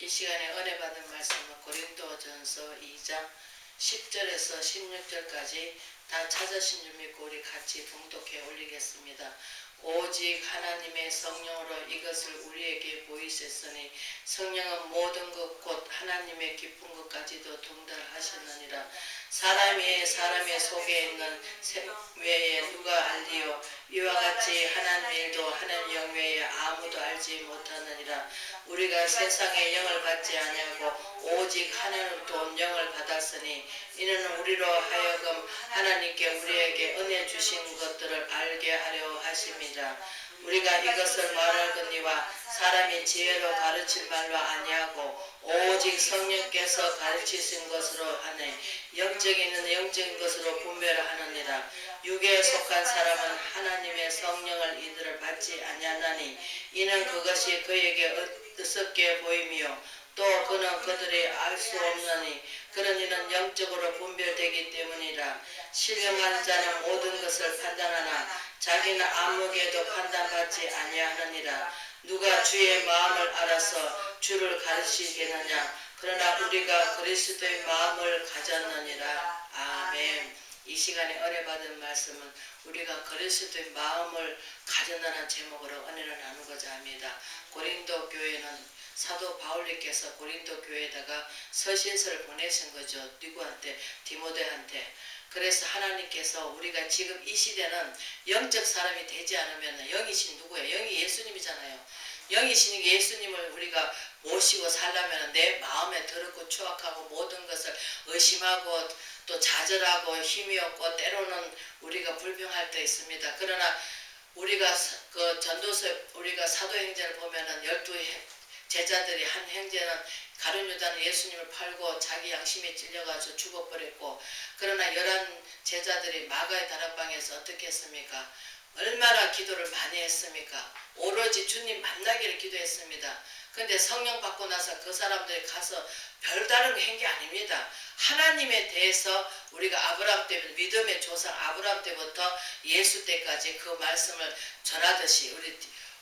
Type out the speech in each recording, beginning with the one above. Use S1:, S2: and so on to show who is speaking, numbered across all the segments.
S1: 이 시간에 은혜 받은 말씀은 고린도전서 2장 10절에서 16절까지 다 찾으신 줄 믿고 우리 같이 봉독해 올리겠습니다. 오직 하나님의 성령으로 이것을 우리에게 보이셨으니 성령은 모든 것 곧 하나님의 깊은 것까지도 동달하셨느니라. 사람의 속에 있는 외에 누가 알리요? 이와 같이 하나님의 일도 하나님 영 외에 아무도 알지 못하느니라. 우리가 세상의 영을 받지 아니하고 오직 하나님으로부터 온 영을 받았으니 이는 우리로 하여금 하나님께 우리에게 은혜 주신 것들을 알게 하려 하심이라. 우리가 이것을 말하거니와 사람이 지혜로 가르칠 말로 아니하고 오직 성령께서 가르치신 것으로 하네. 영적인 있는 영적인 것으로 분별하느니라. 육에 속한 사람은 하나님의 성령을 이들을 받지 아니하나니 이는 그것이 그에게 어떻게 보이며 또 그는 그들이 알 수 없느니 그런 이는 영적으로 분별되기 때문이라. 신령한 자는 모든 것을 판단하나 자기는 아무개도 판단받지 아니하느니라. 누가 주의 마음을 알아서 주를 가르치겠느냐? 그러나 우리가 그리스도의 마음을 가졌느니라. 아멘. 이 시간에 은혜 받은 말씀은 우리가 그리스도의 마음을 가졌다는 제목으로 은혜를 나누고자 합니다. 고린도 교회는 사도 바울님께서 고린도 교회에다가 서신서를 보내신 거죠. 누구한테? 디모데한테. 그래서 하나님께서 우리가 지금 이 시대는 영적 사람이 되지 않으면 영이신 누구예요? 영이 예수님이잖아요. 영이신 예수님을 우리가 모시고 살려면 내 마음에 더럽고 추악하고 모든 것을 의심하고 또 좌절하고 힘이 없고 때로는 우리가 불평할 때 있습니다. 그러나 우리가 그 전도서 우리가 사도행전을 보면은 12 제자들이 한 형제는 가룟 유다는 예수님을 팔고 자기 양심에 찔려가지고 죽어버렸고, 그러나 11 제자들이 마가의 다락방에서 어떻게 했습니까? 얼마나 기도를 많이 했습니까? 오로지 주님 만나기를 기도했습니다. 근데 성령 받고 나서 그 사람들이 가서 별다른 거 한 게 아닙니다. 하나님에 대해서 우리가 아브라함 때부터 믿음의 조상 아브라함 때부터 예수 때까지 그 말씀을 전하듯이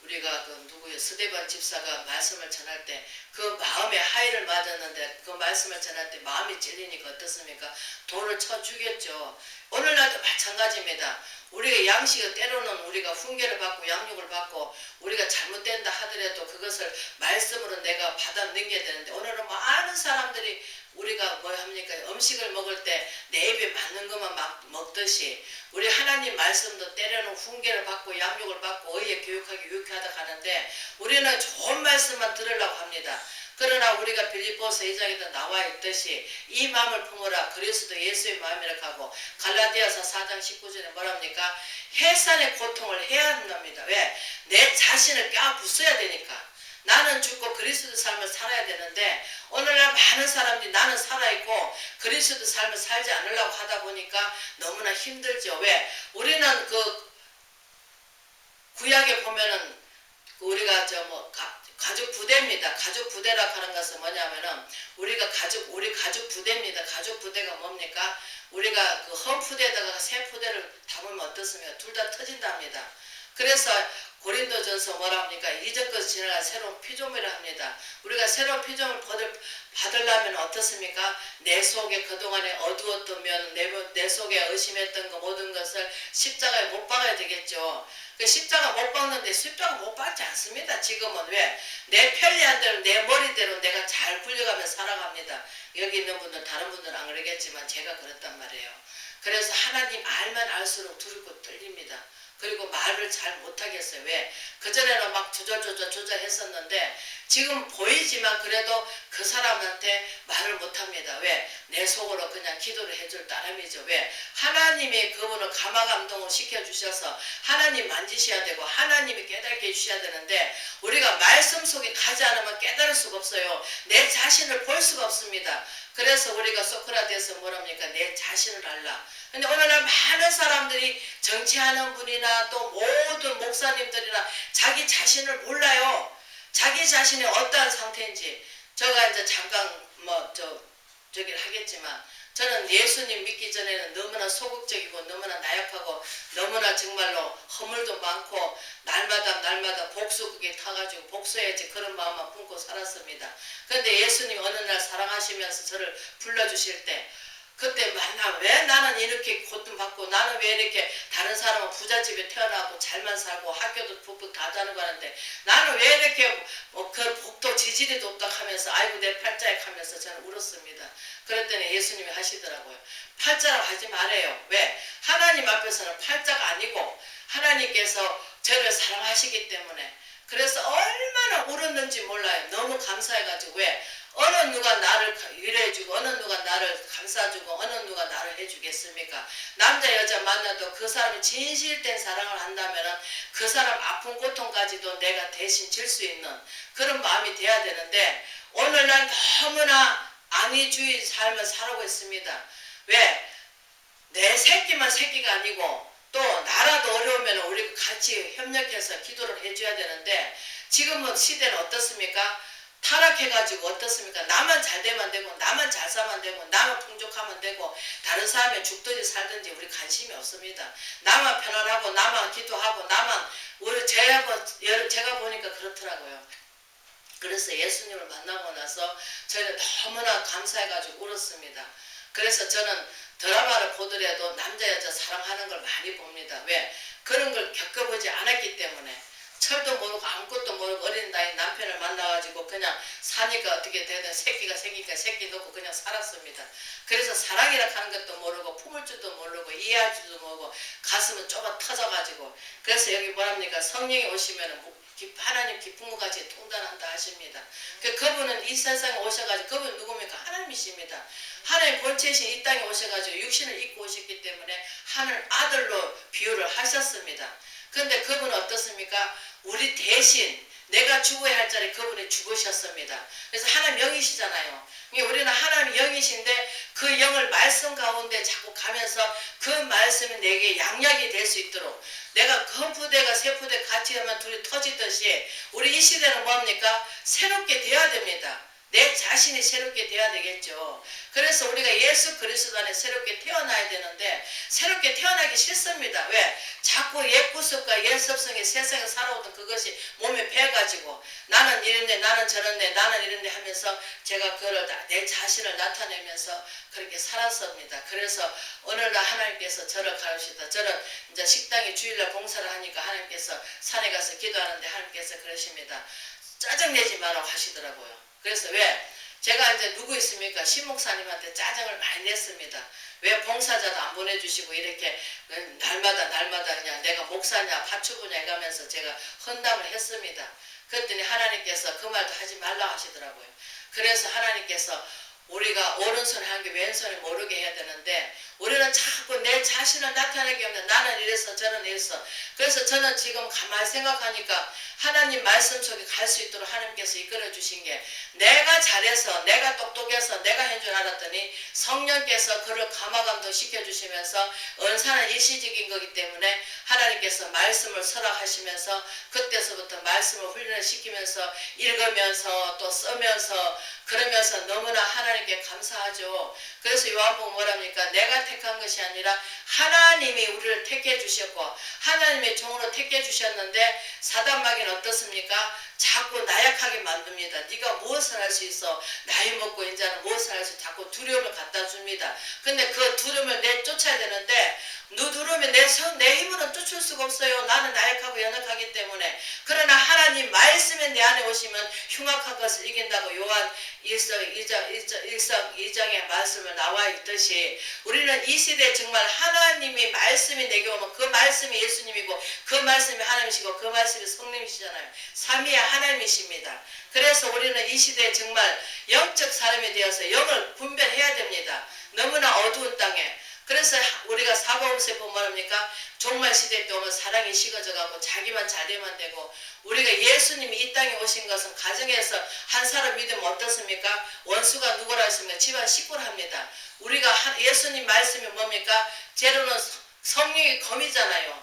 S1: 우리가 그 누구요? 스데반 집사가 말씀을 전할 때 그 마음에 하이를 맞았는데 그 말씀을 전할 때 마음이 찔리니까 어떻습니까? 돌을 쳐 죽였죠. 오늘날도 마찬가지입니다. 우리가 양식을 때로는 우리가 훈계를 받고 양육을 받고 우리가 잘못된다 하더라도 그것을 말씀으로 내가 받아 넘겨야 되는데 오늘은 많은 사람들이 우리가 뭐 합니까? 음식을 먹을 때 내 입에 맞는 것만 막 먹듯이 우리 하나님 말씀도 때로는 훈계를 받고 양육을 받고 의에 교육하기 유익하다 하는데 우리는 좋은 말씀만 들으려고 합니다. 그러나 우리가 빌립보서 2장에도 나와 있듯이 이 마음을 품으라 그리스도 예수의 마음이라고 하고 갈라디아서 4장 19절에 뭐랍니까? 해산의 고통을 해야 합니다. 왜? 내 자신을 껴부숴야 되니까. 나는 죽고 그리스도 삶을 살아야 되는데 오늘날 많은 사람들이 나는 살아있고 그리스도 삶을 살지 않으려고 하다 보니까 너무나 힘들죠. 왜? 우리는 그 구약에 보면은 우리가 가족 부대입니다. 가족 부대라고 하는 것은 뭐냐면은 우리 가족 부대입니다. 가족 부대가 뭡니까? 우리가 그 험푸대에다가 새푸대를 담으면 어떻습니까? 둘 다 터진답니다. 그래서 고린도전서 뭐라 합니까? 이전 것을 지나간 새로운 피조물이라 합니다. 우리가 새로운 피조물 받으려면 어떻습니까? 내 속에 그동안에 어두웠던 면, 내 속에 의심했던 거 모든 것을 십자가에 못 박아야 되겠죠. 그 십자가 못 박는데 십자가 못 박지 않습니다. 지금은 왜? 내 편리한 대로 내 머리대로 내가 잘 굴려가며 살아갑니다. 여기 있는 분들 다른 분들은 안 그러겠지만 제가 그랬단 말이에요. 그래서 하나님 알면 알수록 두렵고 떨립니다. 그리고 말을 잘 못하겠어요. 왜? 그전에는 막 조절했었는데 지금 보이지만 그래도 그 사람한테 말을 못합니다. 왜? 내 속으로 그냥 기도를 해줄 따름이죠. 왜? 하나님이 그분을 감화감동을 시켜주셔서 하나님 만지셔야 되고 하나님이 깨닫게 해주셔야 되는데 우리가 말씀 속에 가지 않으면 깨달을 수가 없어요. 내 자신을 볼 수가 없습니다. 그래서 우리가 소크라테스 뭐랍니까? 내 자신을 알라. 근데 오늘날 많은 사람들이 정치하는 분이나 또 모든 목사님들이나 자기 자신을 몰라요. 자기 자신이 어떠한 상태인지. 제가 이제 잠깐 저기를 하겠지만 저는 예수님 믿기 전에는 너무나 소극적이고 너무나 나약하고 너무나 정말로 허물도 많고 날마다 복수극에 타가지고 복수해야지 그런 마음만 품고 살았습니다. 그런데 예수님 어느 날 사랑하시면서 저를 불러주실 때 그때 만나 왜 나는 이렇게 고통받고 나는 왜 이렇게 다른 사람은 부잣집에 태어나고 잘만 살고 학교도 푹푹 다 다니고 하는데 나는 왜 이렇게 그 복도 지지리도 없다 하면서 아이고 내 팔자에 하면서 저는 울었습니다. 그랬더니 예수님이 하시더라고요. 팔자라고 하지 말아요. 왜? 하나님 앞에서는 팔자가 아니고 하나님께서 저를 사랑하시기 때문에 그래서 얼마나 울었는지 몰라요. 너무 감사해가지고 왜? 어느 누가 나를 위로해주고 어느 누가 나를 감싸주고 어느 누가 나를 해주겠습니까? 남자 여자 만나도 그 사람이 진실된 사랑을 한다면 그 사람 아픈 고통까지도 내가 대신 질 수 있는 그런 마음이 돼야 되는데 오늘날 너무나 안위주의 삶을 살아가고 있습니다. 왜? 내 새끼만 새끼가 아니고 또 나라도 어려우면 우리가 같이 협력해서 기도를 해줘야 되는데 지금은 시대는 어떻습니까? 타락해가지고 어떻습니까? 나만 잘 되면 되고 나만 잘 살면 되고 나만 풍족하면 되고 다른 사람이 죽든지 살든지 우리 관심이 없습니다. 나만 편안하고 나만 기도하고 나만 우리 제가 보니까 그렇더라고요. 그래서 예수님을 만나고 나서 저희는 너무나 감사해가지고 울었습니다. 그래서 저는 드라마를 보더라도 남자 여자 사랑하는 걸 많이 봅니다. 왜? 그런 걸 겪어보지 않았기 때문에 철도 모르고 아무것도 모르고 어린 나이 남편을 만나가지고 그냥 사니까 어떻게 되든 새끼가 생기니까 새끼 놓고 그냥 살았습니다. 그래서 사랑이라 하는 것도 모르고 품을 줄도 모르고 이해할 줄도 모르고 가슴은 좁아 터져가지고 그래서 여기 뭐랍니까? 성령이 오시면 하나님 기쁜 것 같이 통달한다 하십니다. 그분은 이 세상에 오셔가지고 그분 누굽니까? 하나님이십니다. 하나님 본체이신 이 땅에 오셔가지고 육신을 입고 오셨기 때문에 하늘 아들로 비유를 하셨습니다. 그런데 그분은 어떻습니까? 우리 대신 내가 죽어야 할 자리 그분이 죽으셨습니다. 그래서 하나님 영이시잖아요. 우리는 하나님 영이신데 그 영을 말씀 가운데 자꾸 가면서 그 말씀이 내게 양약이 될 수 있도록 내가 한 푸대가 세 푸대 같이 하면 둘이 터지듯이 우리 이 시대는 뭡니까? 새롭게 돼야 됩니다. 내 자신이 새롭게 돼야 되겠죠. 그래서 우리가 예수 그리스도 안에 새롭게 태어나야 되는데 새롭게 태어나기 싫습니다. 왜? 자꾸 옛 구습과 옛 습성이 세상에 살아오던 그것이 몸에 배가지고 나는 이런데 나는 저런데 나는 이런데 하면서 제가 그걸 내 자신을 나타내면서 그렇게 살았습니다. 그래서 어느 날 하나님께서 저를 가르치다 저는 이제 식당에 주일날 봉사를 하니까 하나님께서 산에 가서 기도하는데 하나님께서 그러십니다. 짜증내지 말라고 하시더라고요. 그래서 왜? 제가 이제 누구 있습니까? 신목사님한테 짜증을 많이 냈습니다. 왜 봉사자도 안 보내주시고 이렇게 날마다 그냥 내가 목사냐 파출부냐 해가면서 제가 헌담을 했습니다. 그랬더니 하나님께서 그 말도 하지 말라고 하시더라고요. 그래서 하나님께서 우리가 오른손에 하는 게 왼손에 모르게 해야 되는데 우리는 자꾸 내 자신을 나타내기 없는 나는 이래서 저는 이래서 그래서 저는 지금 가만히 생각하니까 하나님 말씀 속에 갈 수 있도록 하나님께서 이끌어 주신 게 내가 잘해서 내가 똑똑해서 내가 한 줄 알았더니 성령께서 그를 감화감동 시켜주시면서 은사는 일시적인 거기 때문에 하나님께서 말씀을 설하시면서 그때서부터 말씀을 훈련을 시키면서 읽으면서 또 쓰면서 그러면서 너무나 하나님께 감사하죠. 그래서 요한복음 뭐랍니까? 내가 택한 것이 아니라 하나님이 우리를 택해 주셨고 하나님의 종으로 택해 주셨는데 사단마귀는 어떻습니까? 자꾸 나약하게 만듭니다. 네가 무엇을 할 수 있어? 나이 먹고 이제는 무엇을 할 수 있어? 자꾸 두려움을 갖다 줍니다. 근데 그 두려움을 내쫓아야 되는데 두려움이 내 힘으로는 쫓을 수가 없어요. 나는 나약하고 연약하기 때문에. 그러나 하나님 말씀이 내 안에 오시면 흉악한 것을 이긴다고 요한 2장의 말씀을 나와 있듯이 우리는 이 시대에 정말 하나님이 말씀이 내게 오면 그 말씀이 예수님이고 그 말씀이 하나님이시고 그 말씀이 성령이시잖아요. 삼위의 하나님이십니다. 그래서 우리는 이 시대에 정말 영적 사람이 되어서 영을 분별해야 됩니다. 너무나 어두운 땅에. 그래서 우리가 사복음서에 보면 뭐랍니까? 종말 시대 때 오면 사랑이 식어져가고 자기만 잘되면 되고 우리가 예수님이 이 땅에 오신 것은 가정에서 한 사람 믿으면 어떻습니까? 원수가 누구라 했습니까? 집안 식구를 합니다. 우리가 예수님 말씀이 뭡니까? 재료는 성령의 검이잖아요.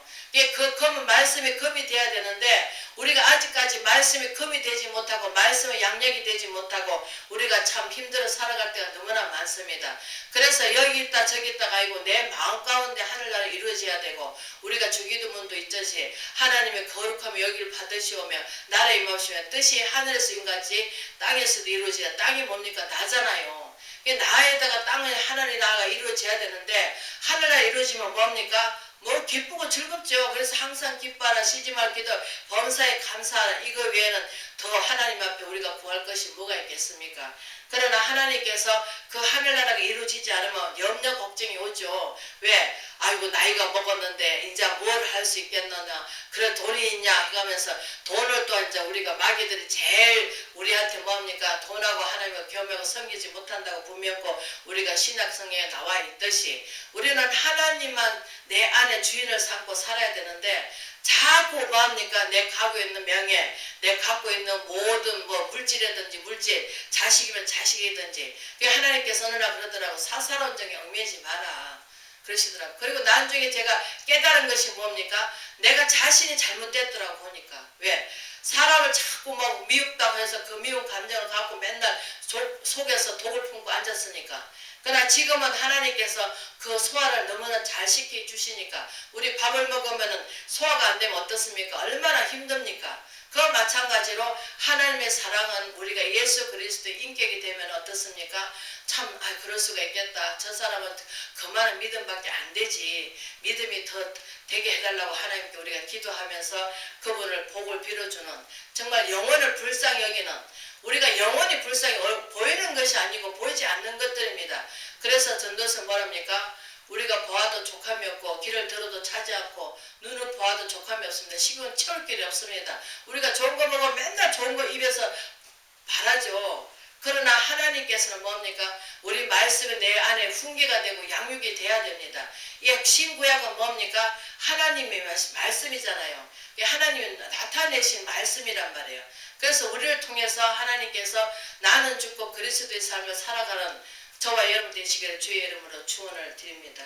S1: 그 검은 말씀이 검이 돼야 되는데 우리가 아직까지 말씀이 금이 되지 못하고 말씀의 양력이 되지 못하고 우리가 참 힘들어 살아갈 때가 너무나 많습니다. 그래서 여기 있다 저기 있다가 아니고 내 마음 가운데 하늘나라 이루어져야 되고 우리가 주기도문도 있듯이 하나님의 거룩함이 여기를 받으시오며 나라에 임하시며 뜻이 하늘에서 인같이 땅에서도 이루어져야 땅이 뭡니까? 나잖아요. 나에다가 땅에 하늘의 나라가 이루어져야 되는데 하늘나라 이루어지면 뭡니까? 뭐 기쁘고 즐겁죠. 그래서 항상 기뻐하라 쉬지 말 기도 범사에 감사하라. 이거 외에는 더 하나님 앞에 우리가 구할 것이 뭐가 있겠습니까? 그러나 하나님께서 그 하늘나라가 이루어지지 않으면 염려 걱정이 오죠. 왜? 아이고 나이가 먹었는데 이제 뭘 할 수 있겠느냐. 그래 돈이 있냐 하면서 돈을 또 이제 우리가 마귀들이 제일 우리한테 뭡니까? 돈하고 하나님과 겸하고 섬기지 못한다고 분명고 우리가 신약성경에 나와 있듯이 우리는 하나님만 내 안에 주인을 삼고 살아야 되는데 자꾸 뭐합니까? 내 갖고 있는 명예, 내 갖고 있는 모든 뭐 물질이든지 물질, 자식이면 자식이든지 하나님께서는 그러더라고 사사론정에 얽매지 마라. 그러시더라고. 그리고 나중에 제가 깨달은 것이 뭡니까? 내가 자신이 잘못됐더라고 보니까. 왜? 사람을 자꾸 막 미흡다고 해서 그 미운 감정을 갖고 맨날 속에서 독을 품고 앉았으니까. 그러나 지금은 하나님께서 그 소화를 너무나 잘 시켜주시니까 우리 밥을 먹으면 소화가 안 되면 어떻습니까? 얼마나 힘듭니까? 그와 마찬가지로 하나님의 사랑은 우리가 예수 그리스도의 인격이 되면 어떻습니까? 참 그럴 수가 있겠다. 저 사람은 그만한 믿음밖에 안 되지. 믿음이 더 되게 해달라고 하나님께 우리가 기도하면서 그분을 복을 빌어주는 정말 영혼을 불쌍히 여기는 우리가 영혼이 불쌍히 보이는 것이 아니고 보이지 않는 것들입니다. 그래서 전도서 뭐랍니까? 우리가 보아도 족함이 없고 길을 들어도 차지 않고 눈을 보아도 족함이 없습니다. 식은 채울 길이 없습니다. 우리가 좋은 거 먹으면 맨날 좋은 거 입에서 바라죠. 그러나 하나님께서는 뭡니까? 우리 말씀이 내 안에 훈계가 되고 양육이 돼야 됩니다. 이 신구약은 뭡니까? 하나님의 말씀이잖아요. 하나님이 나타내신 말씀이란 말이에요. 그래서 우리를 통해서 하나님께서 나는 죽고 그리스도의 삶을 살아가는 저와 여러분 되시기를 주의 이름으로 축원을 드립니다.